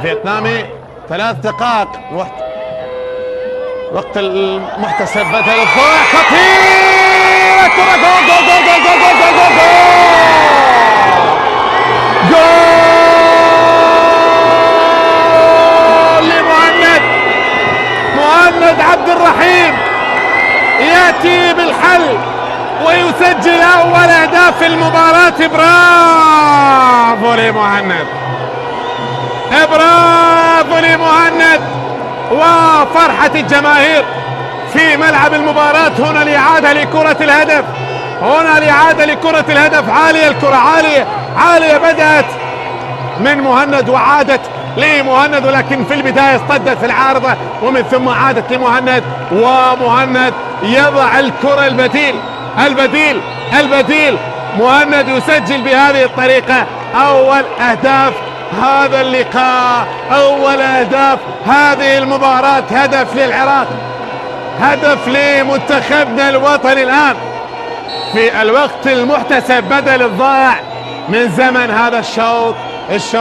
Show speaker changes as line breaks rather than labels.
الفيتنامي 3 دقائق وقت المحتسب بدل الضائع. خطيرة كرة، جول جول جول جول جول جول جول جول جول لمهند عبد الرحيم، يأتي بالحل ويسجل أول أهداف المباراة. برافو لمهند، برافو لمهند، وفرحة الجماهير في ملعب المباراة. هنا الإعادة لكرة الهدف، هنا الإعادة لكرة الهدف. عالية الكرة، عالية بدأت من مهند وعادت لمهند، ولكن في البداية اصطدت في العارضة ومن ثم عادت لمهند، ومهند يضع الكرة البديل. مهند يسجل بهذه الطريقة أول أهداف هذا اللقاء، أول أهداف هذه المباراة. هدف للعراق، هدف لمنتخبنا الوطني الآن في الوقت المحتسب بدل الضائع من زمن هذا الشوط.